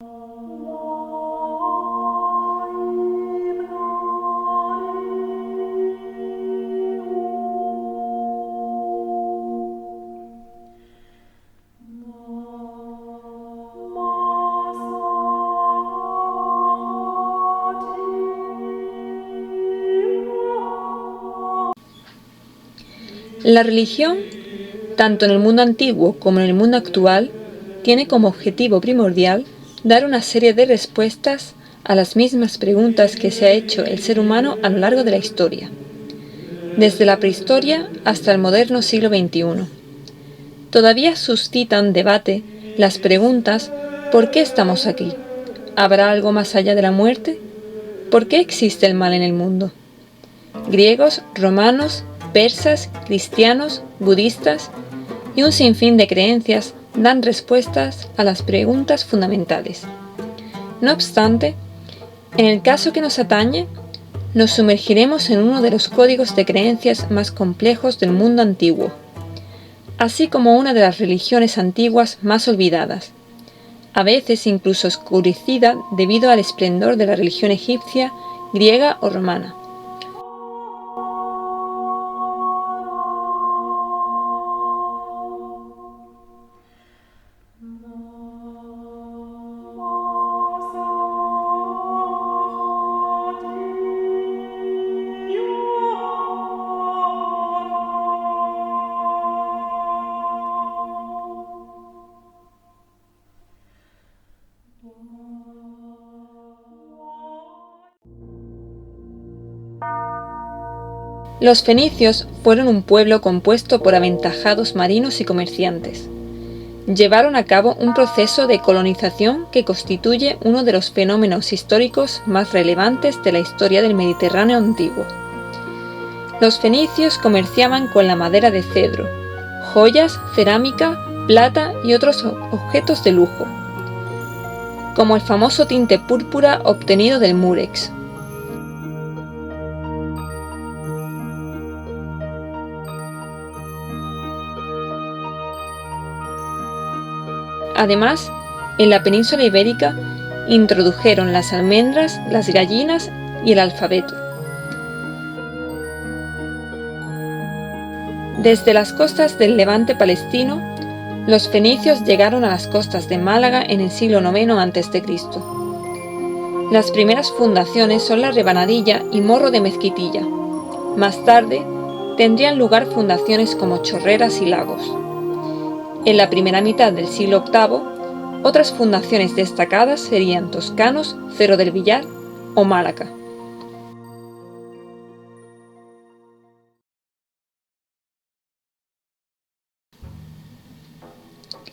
La religión, tanto en el mundo antiguo como en el mundo actual, tiene como objetivo primordial dar una serie de respuestas a las mismas preguntas que se ha hecho el ser humano a lo largo de la historia, desde la prehistoria hasta el moderno siglo XXI. Todavía suscitan debate las preguntas: ¿por qué estamos aquí? ¿Habrá algo más allá de la muerte? ¿Por qué existe el mal en el mundo? Griegos, romanos, persas, cristianos, budistas y un sinfín de creencias dan respuestas a las preguntas fundamentales. No obstante, en el caso que nos atañe, nos sumergiremos en uno de los códigos de creencias más complejos del mundo antiguo, así como una de las religiones antiguas más olvidadas, a veces incluso oscurecida debido al esplendor de la religión egipcia, griega o romana. Los fenicios fueron un pueblo compuesto por aventajados marinos y comerciantes. Llevaron a cabo un proceso de colonización que constituye uno de los fenómenos históricos más relevantes de la historia del Mediterráneo antiguo. Los fenicios comerciaban con la madera de cedro, joyas, cerámica, plata y otros objetos de lujo, como el famoso tinte púrpura obtenido del múrex. Además, en la península ibérica introdujeron las almendras, las gallinas y el alfabeto. Desde las costas del Levante palestino, los fenicios llegaron a las costas de Málaga en el siglo IX a.C. Las primeras fundaciones son la Rebanadilla y Morro de Mezquitilla. Más tarde, tendrían lugar fundaciones como Chorreras y Lagos. En la primera mitad del siglo VIII, otras fundaciones destacadas serían Toscanos, Cerro del Villar o Málaga.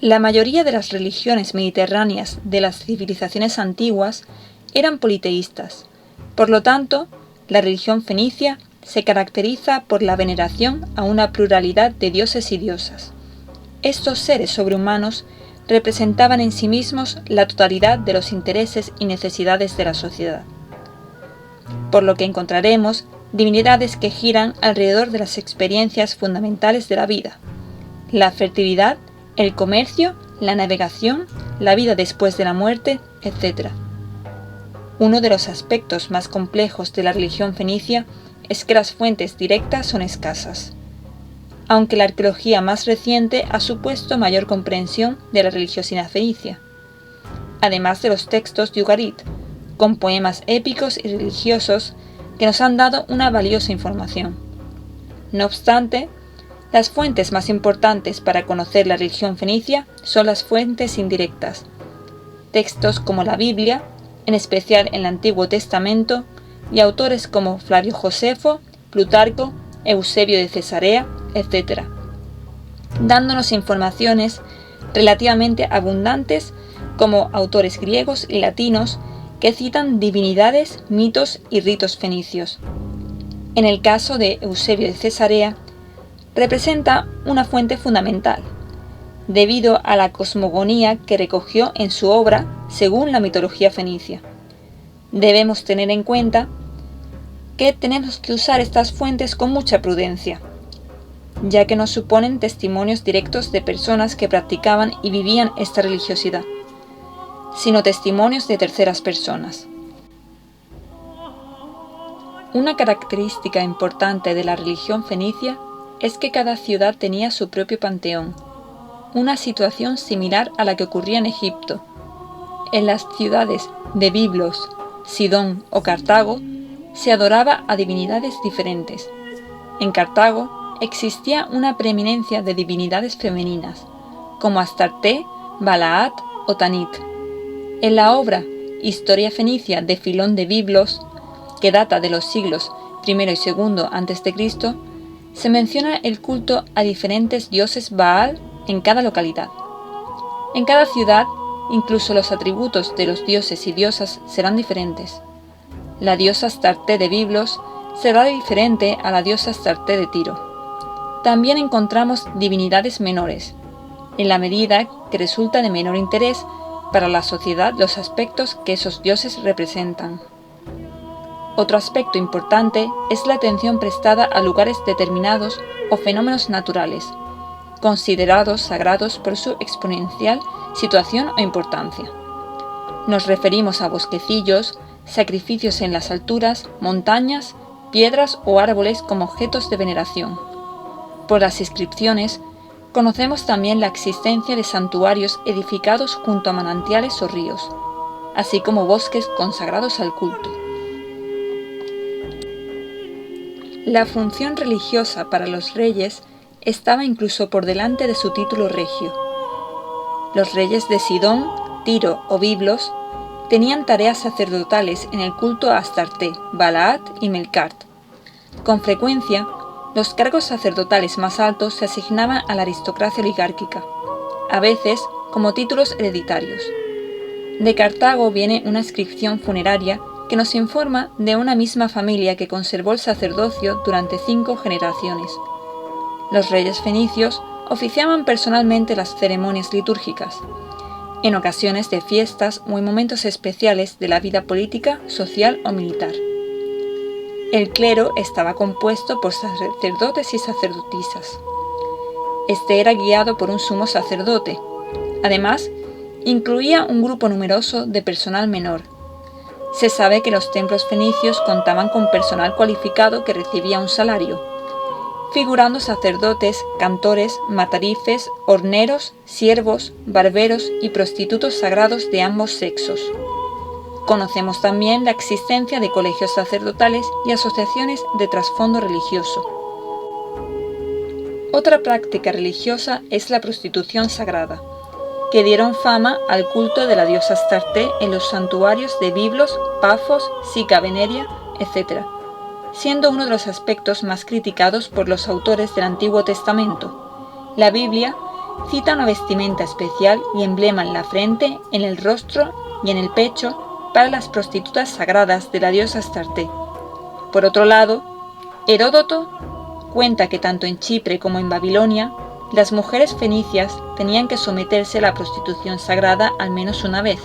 La mayoría de las religiones mediterráneas de las civilizaciones antiguas eran politeístas. Por lo tanto, la religión fenicia se caracteriza por la veneración a una pluralidad de dioses y diosas. Estos seres sobrehumanos representaban en sí mismos la totalidad de los intereses y necesidades de la sociedad, por lo que encontraremos divinidades que giran alrededor de las experiencias fundamentales de la vida: la fertilidad, el comercio, la navegación, la vida después de la muerte, etc. Uno de los aspectos más complejos de la religión fenicia es que las fuentes directas son escasas, aunque la arqueología más reciente ha supuesto mayor comprensión de la religiosidad fenicia, además de los textos de Ugarit, con poemas épicos y religiosos que nos han dado una valiosa información. No obstante, las fuentes más importantes para conocer la religión fenicia son las fuentes indirectas, textos como la Biblia, en especial el Antiguo Testamento, y autores como Flavio Josefo, Plutarco, Eusebio de Cesarea, etc., dándonos informaciones relativamente abundantes como autores griegos y latinos que citan divinidades, mitos y ritos fenicios. En el caso de Eusebio de Cesarea, representa una fuente fundamental, debido a la cosmogonía que recogió en su obra según la mitología fenicia. Debemos tener en cuenta que tenemos que usar estas fuentes con mucha prudencia, ya que nos suponen testimonios directos de personas que practicaban y vivían esta religiosidad. sino testimonios de terceras personas. Una característica importante de la religión fenicia es que cada ciudad tenía su propio panteón, una situación similar a la que ocurría en Egipto. En las ciudades de Biblos, Sidón o Cartago se adoraba a divinidades diferentes. En Cartago existía una preeminencia de divinidades femeninas, como Astarte, Balaat o Tanit. En la obra Historia fenicia de Filón de Biblos, que data de los siglos I y II a.C., se menciona el culto a diferentes dioses Baal en cada localidad. En cada ciudad, incluso los atributos de los dioses y diosas serán diferentes. La diosa Astarte de Biblos será diferente a la diosa Astarte de Tiro. También encontramos divinidades menores, en la medida que resulta de menor interés para la sociedad los aspectos que esos dioses representan. Otro aspecto importante es la atención prestada a lugares determinados o fenómenos naturales, considerados sagrados por su exponencial situación o importancia. Nos referimos a bosquecillos, sacrificios en las alturas, montañas, piedras o árboles como objetos de veneración. Por las inscripciones, conocemos también la existencia de santuarios edificados junto a manantiales o ríos, así como bosques consagrados al culto. La función religiosa para los reyes estaba incluso por delante de su título regio. Los reyes de Sidón, Tiro o Biblos tenían tareas sacerdotales en el culto a Astarte, Balaat y Melkart. Con frecuencia, los cargos sacerdotales más altos se asignaban a la aristocracia oligárquica, a veces como títulos hereditarios. De Cartago viene una inscripción funeraria que nos informa de una misma familia que conservó el sacerdocio durante 5 generaciones. Los reyes fenicios oficiaban personalmente las ceremonias litúrgicas, en ocasiones de fiestas o en momentos especiales de la vida política, social o militar. El clero estaba compuesto por sacerdotes y sacerdotisas. Este era guiado por un sumo sacerdote. Además, incluía un grupo numeroso de personal menor. Se sabe que los templos fenicios contaban con personal cualificado que recibía un salario, figurando sacerdotes, cantores, matarifes, horneros, siervos, barberos y prostitutos sagrados de ambos sexos. Conocemos también la existencia de colegios sacerdotales y asociaciones de trasfondo religioso. Otra práctica religiosa es la prostitución sagrada, que dieron fama al culto de la diosa Astarte en los santuarios de Biblos, Pafos, Sica Veneria, etc., siendo uno de los aspectos más criticados por los autores del Antiguo Testamento. La Biblia cita una vestimenta especial y emblema en la frente, en el rostro y en el pecho para las prostitutas sagradas de la diosa Astarte. Por otro lado, Heródoto cuenta que tanto en Chipre como en Babilonia, las mujeres fenicias tenían que someterse a la prostitución sagrada al menos una vez,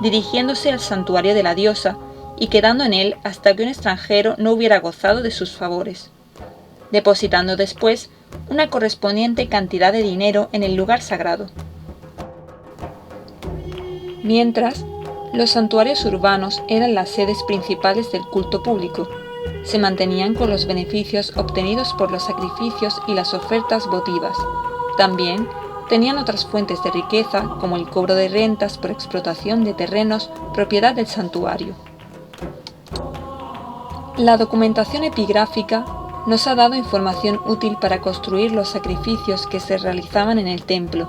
dirigiéndose al santuario de la diosa y quedando en él hasta que un extranjero no hubiera gozado de sus favores, depositando después una correspondiente cantidad de dinero en el lugar sagrado. Mientras, los santuarios urbanos eran las sedes principales del culto público. Se mantenían con los beneficios obtenidos por los sacrificios y las ofertas votivas. También tenían otras fuentes de riqueza, como el cobro de rentas por explotación de terrenos propiedad del santuario. La documentación epigráfica nos ha dado información útil para construir los sacrificios que se realizaban en el templo,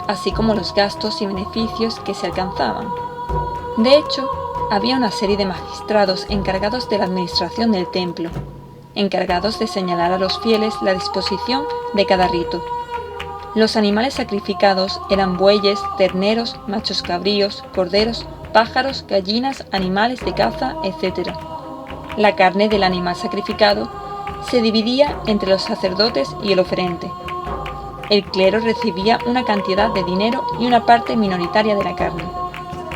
así como los gastos y beneficios que se alcanzaban. De hecho, había una serie de magistrados encargados de la administración del templo, encargados de señalar a los fieles la disposición de cada rito. Los animales sacrificados eran bueyes, terneros, machos cabríos, corderos, pájaros, gallinas, animales de caza, etc. La carne del animal sacrificado se dividía entre los sacerdotes y el oferente. El clero recibía una cantidad de dinero y una parte minoritaria de la carne,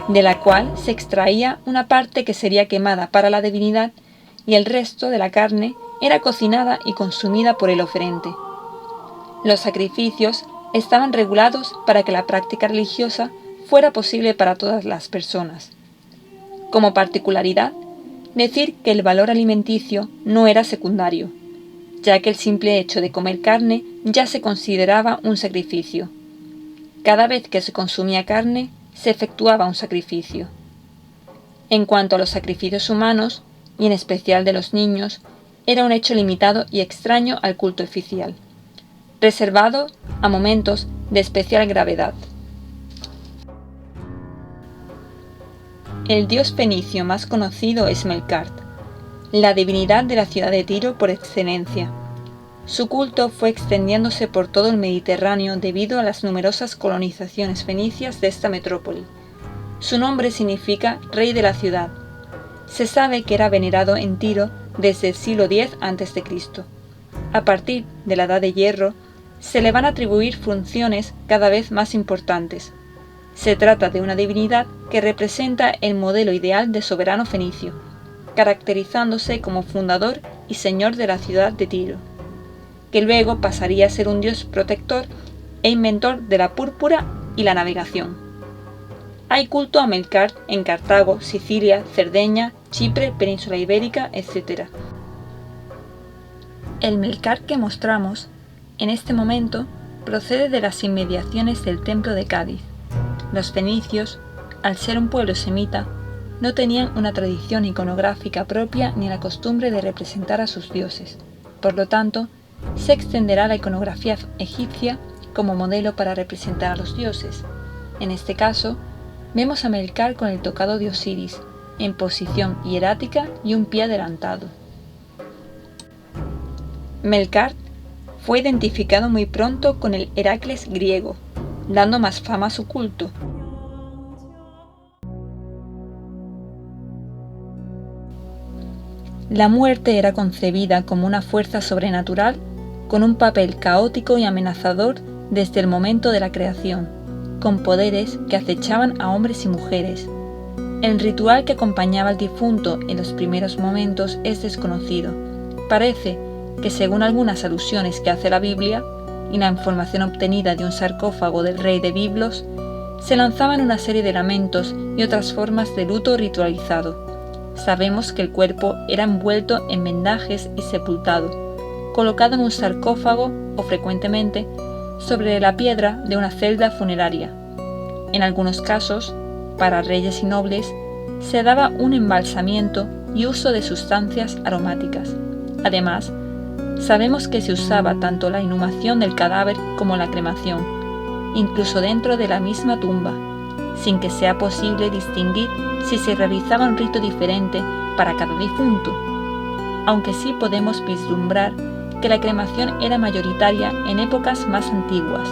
de la cual se extraía una parte que sería quemada para la divinidad y el resto de la carne era cocinada y consumida por el oferente. Los sacrificios estaban regulados para que la práctica religiosa fuera posible para todas las personas. Como particularidad, decir que el valor alimenticio no era secundario, ya que el simple hecho de comer carne ya se consideraba un sacrificio. Cada vez que se consumía carne, se efectuaba un sacrificio. En cuanto a los sacrificios humanos, y en especial de los niños, era un hecho limitado y extraño al culto oficial, reservado a momentos de especial gravedad. El dios fenicio más conocido es Melkart, la divinidad de la ciudad de Tiro por excelencia. Su culto fue extendiéndose por todo el Mediterráneo debido a las numerosas colonizaciones fenicias de esta metrópoli. Su nombre significa rey de la ciudad. Se sabe que era venerado en Tiro desde el siglo X a.C. A partir de la Edad de Hierro, se le van a atribuir funciones cada vez más importantes. Se trata de una divinidad que representa el modelo ideal de soberano fenicio, caracterizándose como fundador y señor de la ciudad de Tiro, que luego pasaría a ser un dios protector e inventor de la púrpura y la navegación. Hay culto a Melkart en Cartago, Sicilia, Cerdeña, Chipre, Península Ibérica, etc. El Melkart que mostramos en este momento procede de las inmediaciones del templo de Cádiz. Los fenicios, al ser un pueblo semita, no tenían una tradición iconográfica propia ni la costumbre de representar a sus dioses. Por lo tanto, se extenderá la iconografía egipcia como modelo para representar a los dioses. En este caso, vemos a Melkart con el tocado de Osiris, en posición hierática y un pie adelantado. Melkart fue identificado muy pronto con el Heracles griego, dando más fama a su culto. La muerte era concebida como una fuerza sobrenatural con un papel caótico y amenazador desde el momento de la creación, con poderes que acechaban a hombres y mujeres. El ritual que acompañaba al difunto en los primeros momentos es desconocido. Parece que, según algunas alusiones que hace la Biblia y la información obtenida de un sarcófago del rey de Biblos, se lanzaban una serie de lamentos y otras formas de luto ritualizado. Sabemos que el cuerpo era envuelto en vendajes y sepultado, colocado en un sarcófago o frecuentemente sobre la piedra de una celda funeraria. En algunos casos, para reyes y nobles, se daba un embalsamiento y uso de sustancias aromáticas. Además, sabemos que se usaba tanto la inhumación del cadáver como la cremación, incluso dentro de la misma tumba, sin que sea posible distinguir si se realizaba un rito diferente para cada difunto, aunque sí podemos vislumbrar que la cremación era mayoritaria en épocas más antiguas,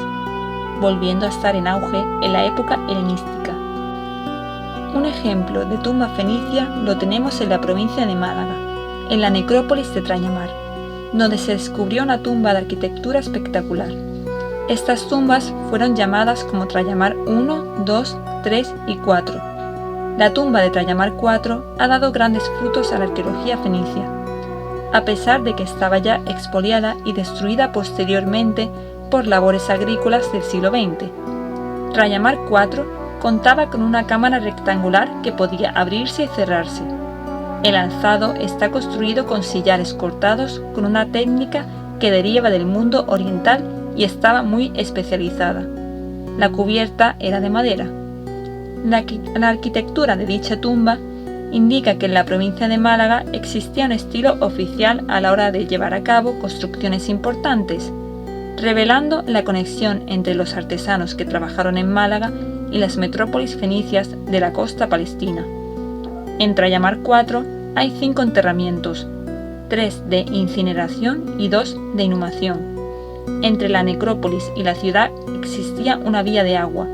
volviendo a estar en auge en la época helenística. Un ejemplo de tumba fenicia lo tenemos en la provincia de Málaga, en la necrópolis de Trallamar, donde se descubrió una tumba de arquitectura espectacular. Estas tumbas fueron llamadas como Trallamar I, II, III y IV. La tumba de Trallamar IV ha dado grandes frutos a la arqueología fenicia, a pesar de que estaba ya expoliada y destruida posteriormente por labores agrícolas del siglo XX. Trallamar IV contaba con una cámara rectangular que podía abrirse y cerrarse. El alzado está construido con sillares cortados con una técnica que deriva del mundo oriental y estaba muy especializada. La cubierta era de madera. La arquitectura de dicha tumba indica que en la provincia de Málaga existía un estilo oficial a la hora de llevar a cabo construcciones importantes, revelando la conexión entre los artesanos que trabajaron en Málaga y las metrópolis fenicias de la costa palestina. En Trallamar IV hay 5 enterramientos, 3 de incineración y 2 de inhumación. Entre la necrópolis y la ciudad existía una vía de agua,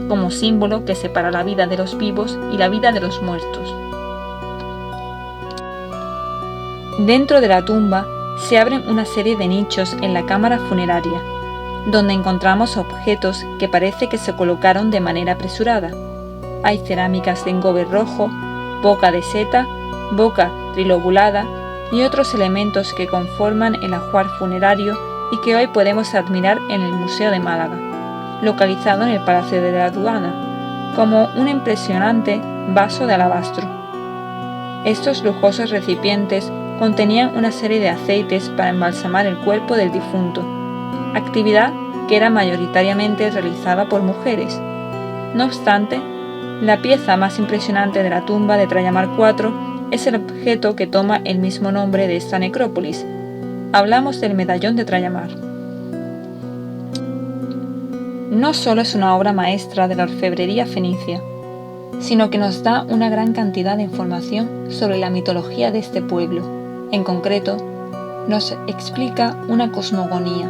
como símbolo que separa la vida de los vivos y la vida de los muertos. Dentro de la tumba se abren una serie de nichos en la cámara funeraria, donde encontramos objetos que parece que se colocaron de manera apresurada. Hay cerámicas de engobe rojo, boca de seta, boca trilobulada y otros elementos que conforman el ajuar funerario y que hoy podemos admirar en el Museo de Málaga, localizado en el Palacio de la Aduana. como un impresionante vaso de alabastro. Estos lujosos recipientes contenían una serie de aceites para embalsamar el cuerpo del difunto, actividad que era mayoritariamente realizada por mujeres. No obstante, la pieza más impresionante de la tumba de Trajamar IV es el objeto que toma el mismo nombre de esta necrópolis. Hablamos del medallón de Trajamar. No solo es una obra maestra de la orfebrería fenicia, sino que nos da una gran cantidad de información sobre la mitología de este pueblo. En concreto, nos explica una cosmogonía,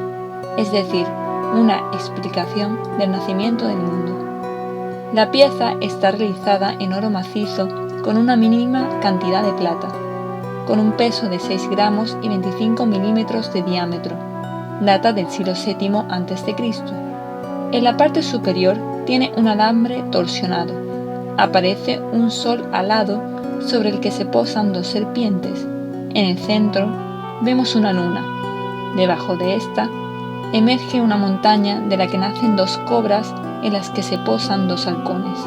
es decir, una explicación del nacimiento del mundo. La pieza está realizada en oro macizo con una mínima cantidad de plata, con un peso de 6 gramos y 25 milímetros de diámetro. Data del siglo VII a.C. En la parte superior tiene un alambre torsionado. Aparece un sol alado sobre el que se posan 2 serpientes. En el centro vemos una luna. Debajo de esta emerge una montaña de la que nacen 2 cobras en las que se posan 2 halcones.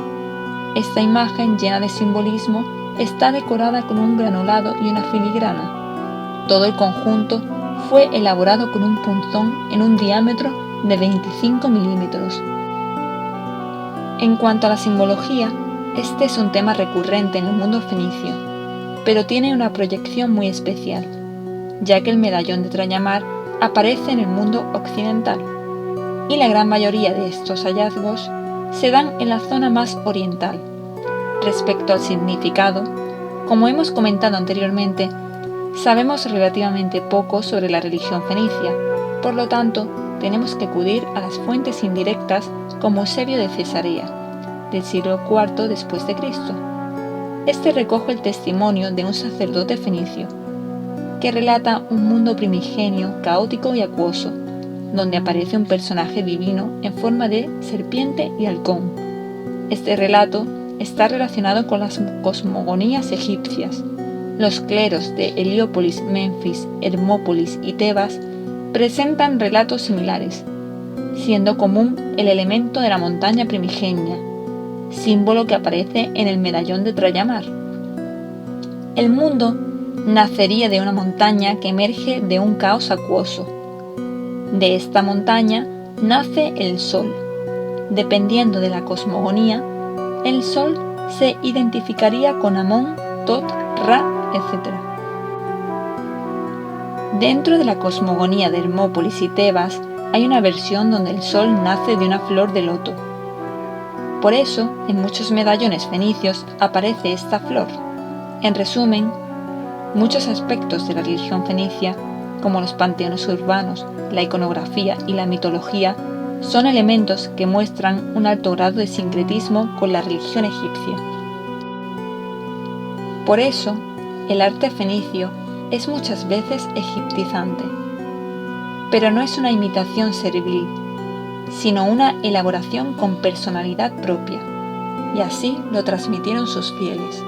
Esta imagen llena de simbolismo está decorada con un granulado y una filigrana. Todo el conjunto fue elaborado con un punzón en un diámetro de 25 milímetros. En cuanto a la simbología, este es un tema recurrente en el mundo fenicio, pero tiene una proyección muy especial, ya que el medallón de Trajamar aparece en el mundo occidental, y la gran mayoría de estos hallazgos se dan en la zona más oriental. Respecto al significado, como hemos comentado anteriormente, sabemos relativamente poco sobre la religión fenicia, por lo tanto, tenemos que acudir a las fuentes indirectas como Eusebio de Cesarea, del siglo IV después de Cristo. Este recoge el testimonio de un sacerdote fenicio, que relata un mundo primigenio, caótico y acuoso, donde aparece un personaje divino en forma de serpiente y halcón. Este relato está relacionado con las cosmogonías egipcias. Los cleros de Heliópolis, Menfis, Hermópolis y Tebas presentan relatos similares, siendo común el elemento de la montaña primigenia, símbolo que aparece en el medallón de Trajamar. El mundo nacería de una montaña que emerge de un caos acuoso. De esta montaña nace el sol. Dependiendo de la cosmogonía, el sol se identificaría con Amón, Tot, Ra, etc. Dentro de la cosmogonía de Hermópolis y Tebas hay una versión donde el sol nace de una flor de loto. Por eso, en muchos medallones fenicios aparece esta flor. En resumen, muchos aspectos de la religión fenicia, como los panteones urbanos, la iconografía y la mitología, son elementos que muestran un alto grado de sincretismo con la religión egipcia. Por eso, el arte fenicio es muchas veces egiptizante, pero no es una imitación servil, sino una elaboración con personalidad propia, y así lo transmitieron sus fieles.